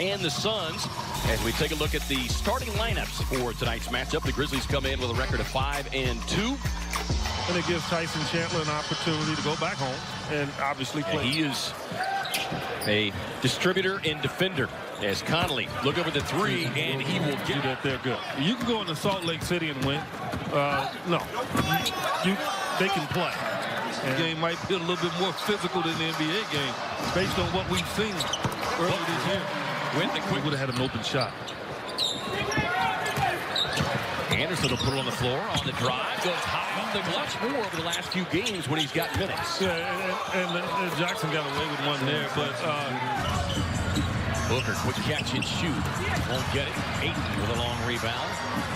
and the Suns. As we take a look at the starting lineups for tonight's matchup, the Grizzlies come in with a record of 5-2. And it gives Tyson Chandler an opportunity to go back home and obviously play. He is a distributor and defender. As Conley look over the three, and he will get that. They're good. You can go into Salt Lake City and win. No, they can play. The game might be a little bit more physical than the NBA game, based on what we've seen earlier this year. We would have had an open shot. Anderson will put it on the floor on the drive, goes high up the clutch more over the last few games when he's got minutes. Yeah, and Jackson got away with one there, but Booker, quick catch and shoot. Won't get it. Ayton with a long rebound.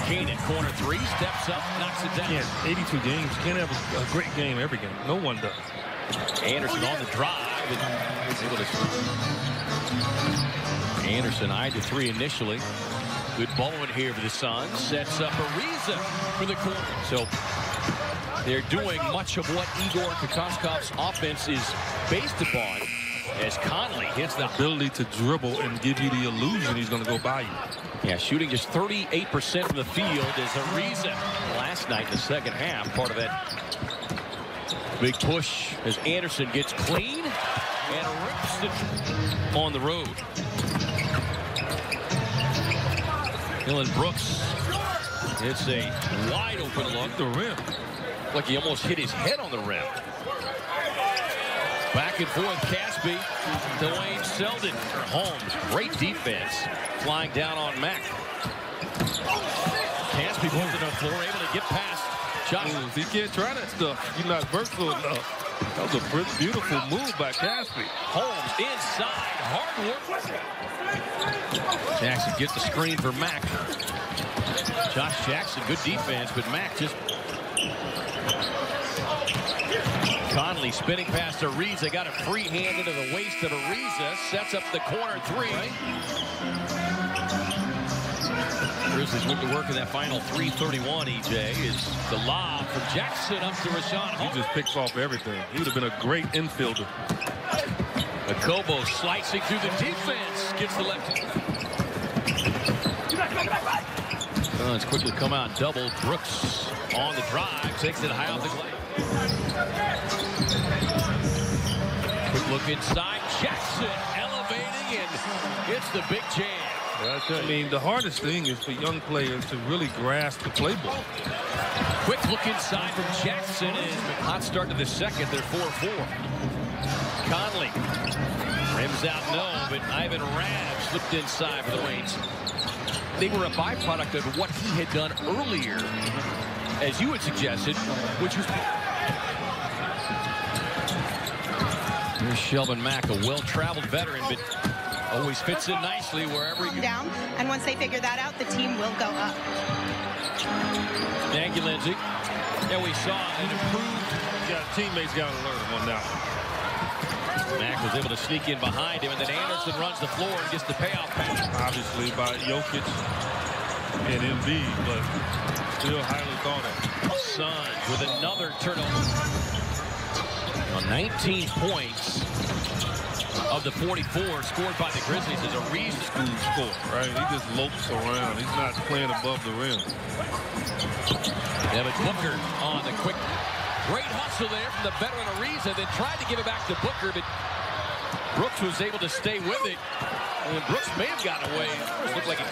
Kane at corner three, steps up, knocks it down. Yeah, 82 games. Can't have a great game every game. No one does. Anderson on the drive. Anderson eyed the three initially. Good ball in here for the Suns. Sets up Ariza for the corner. So they're doing much of what Igor Kokoskov's offense is based upon. As Conley hits the ability to dribble and give you the illusion he's going to go by you. Yeah, shooting just 38% from the field is Ariza. Last night in the second half, part of that big push as Anderson gets clean and rips it on the road. Dylan Brooks. It's a wide open look. The rim. Like he almost hit his head on the rim. Back and forth, Caspi, Dwayne Selden, or Holmes. Great defense, flying down on Mack. Caspi goes to the floor, able to get past Josh. You can't try that stuff. You're not versatile enough. That was a pretty beautiful move by Caspi. Holmes inside, hard work. Jackson gets the screen for Mack. Josh Jackson, good defense, but Mack just... Conley spinning past Ariza, got a free hand into the waist of Ariza, sets up the corner three. Grizzlies went to work in that final 3:31, EJ, is the lob from Jackson up to Rashawn Holmes. He just picks off everything. He would have been a great infielder. Akobo slicing through the defense, gets the left. Suns quickly come out double. Brooks on the drive, takes it high off the glass. Quick look inside. Jackson elevating and gets the big jam. I mean, the hardest thing is for young players to really grasp the playbook. Quick look inside from Jackson and hot start to the second. They're 4-4. Conley rims out no, but Ivan Rabb slipped inside for the Reigns. They were a byproduct of what he had done earlier, as you had suggested, which was... Here's Shelvin Mack, a well-traveled veteran, but always fits in nicely wherever you... down, and once they figure that out, the team will go up. Thank you, Lindsay. Yeah, we saw an improved... Teammates got to learn him on that one. Mack was able to sneak in behind him, and then Anderson runs the floor and gets the payoff pass. Obviously by Jokic and Embiid, but still highly thought of. Suns with another turnover. 19 points of the 44 scored by the Grizzlies is a reason. School score, right? He just lopes around. He's not playing above the rim. Devin Booker on the quick. Great hustle there from the veteran Ariza, then tried to give it back to Booker, but Brooks was able to stay with it. And Brooks may have gotten away. It looked like it.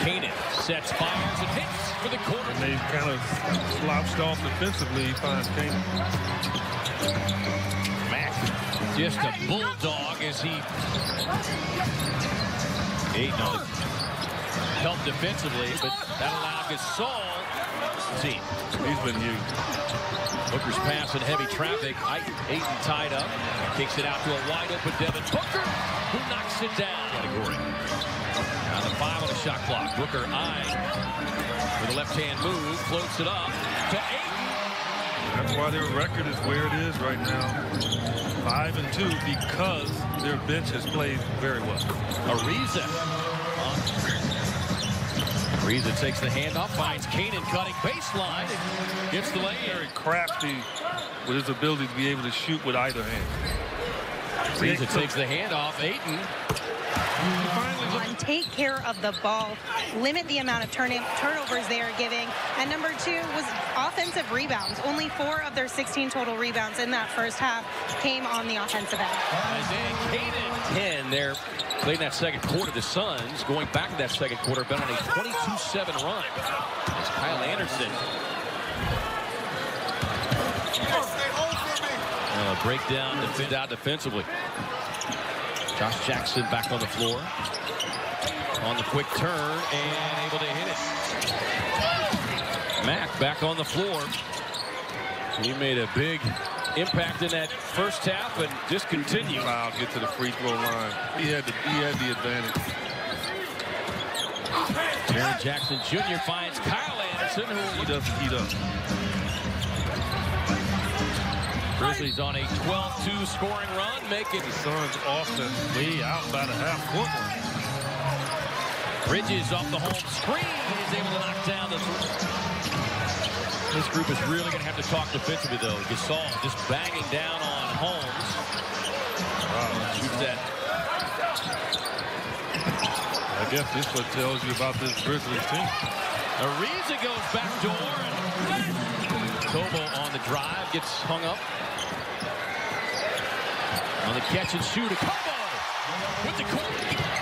Kanan sets, fires, and hits for the corner. And they kind of slouched off defensively. He finds Kanan. Mack, just a bulldog as he... help defensively, but that allowed Gasol. See, he's been used. Booker's pass in heavy traffic. Ayton tied up, kicks it out to a wide open Devin Booker, who knocks it down. Category. Now the 5 on the shot clock. Booker eyeing with a left-hand move, floats it up to Ayton. That's why their record is where it is right now. 5-2 because their bench has played very well. Ariza. Ariza takes the handoff, finds Kanan cutting baseline, gets the lay. Very crafty with his ability to be able to shoot with either hand. Ariza takes the handoff. Ayton. Take care of the ball, limit the amount of turnovers they are giving. And number 2 was offensive rebounds. Only 4 of their 16 total rebounds in that first half came on the offensive end. Isaiah Kanan, 10 there, playing that second quarter. The Suns going back to that second quarter, been on a 22-7 run. It's Kyle Anderson. Breakdown defensively. Josh Jackson back on the floor. On the quick turn and able to hit it. Mack back on the floor. He made a big impact in that first half and just continued. Wow, get to the free throw line. He had the advantage. Jaren Jackson Jr. finds Kyle Anderson, who he doesn't heat up. Grizzlies on a 12-2 scoring run, making the Suns offense way out by the half-court line. Bridges off the home screen. He's able to knock down the three. This group is really going to have to talk defensively, though. Gasol just banging down on Holmes. Wow. Shoots that. I guess this what tells you about this Grizzlies team. Ariza goes back door. And Tobo on the drive gets hung up. On the catch and shoot. Tobo with the corner.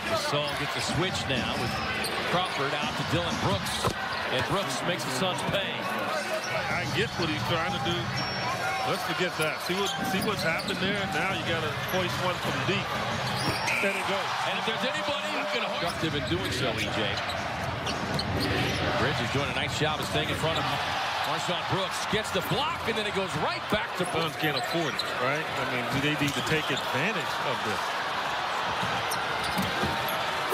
Gasol gets a switch now with Crawford out to Dylan Brooks. And Brooks makes the Suns pay. I get what he's trying to do. Let's forget that. See what's happened there. Now you got to hoist one from deep. There it goes. And if there's anybody who can hoist him in doing so, EJ. Bridges doing a nice job of staying in front of him. Marshawn Brooks gets the block, and then it goes right back to Brooks. Suns can't afford it, right? I mean, they need to take advantage of this.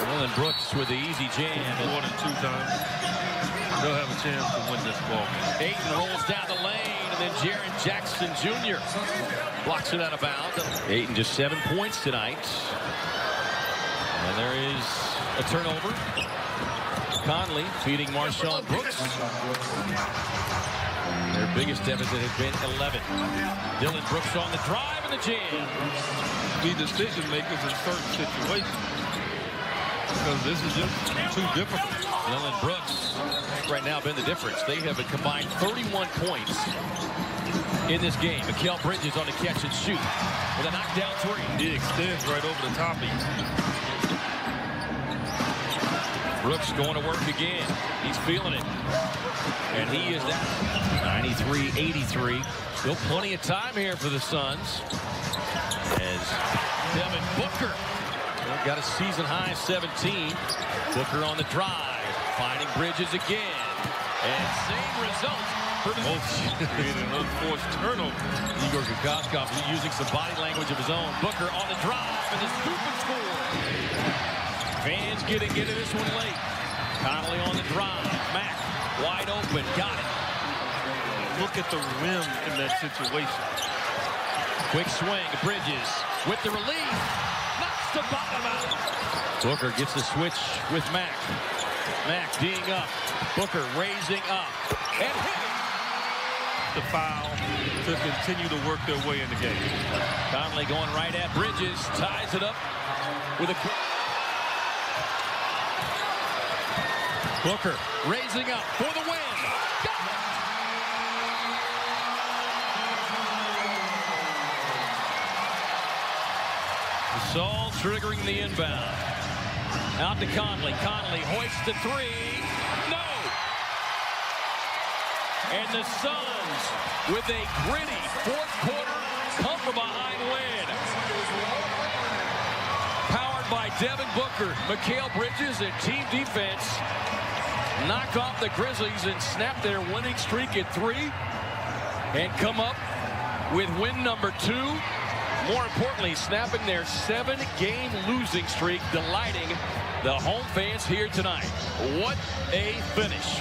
Dylan Brooks with the easy jam. More than 2 times. They'll have a chance to win this ball. Ayton rolls down the lane, and then Jaren Jackson Jr. blocks it out of bounds. Ayton just 7 points tonight. And there is a turnover. Conley feeding Marshawn Brooks. Their biggest deficit has been 11. Dylan Brooks on the drive and the jam. Be decision makers in certain situations. Because this is just too difficult. Dylan Brooks right now been the difference. They have a combined 31 points in this game. Mikal Bridges on the catch and shoot with a knockdown 3. He extends right over the top of you. Brooks going to work again. He's feeling it. And he is at 93-83. Still plenty of time here for the Suns. As Devin Booker got a season-high 17. Booker on the drive. Finding Bridges again. And same result for the an unforced turnover. Igor Kokoskov using some body language of his own. Booker on the drive and the scoop and score. Fans getting into this one late. Conley on the drive. Mack wide open. Got it. Look at the rim in that situation. Quick swing. Bridges with the relief. Knocks the bottom out. Booker gets the switch with Mack. Mack D'ing up. Booker raising up. And hitting. The foul to continue to work their way in the game. Conley going right at Bridges. Ties it up with a quick. Booker raising up for the win. Got it. Gasol triggering the inbound. Out to Conley. Conley hoists the 3. No! And the Suns with a gritty fourth quarter come from behind win. Powered by Devin Booker, Mikal Bridges, and team defense knock off the Grizzlies and snap their winning streak at 3 and come up with win number 2. More importantly, snapping their 7-game losing streak, delighting the home fans here tonight. What a finish.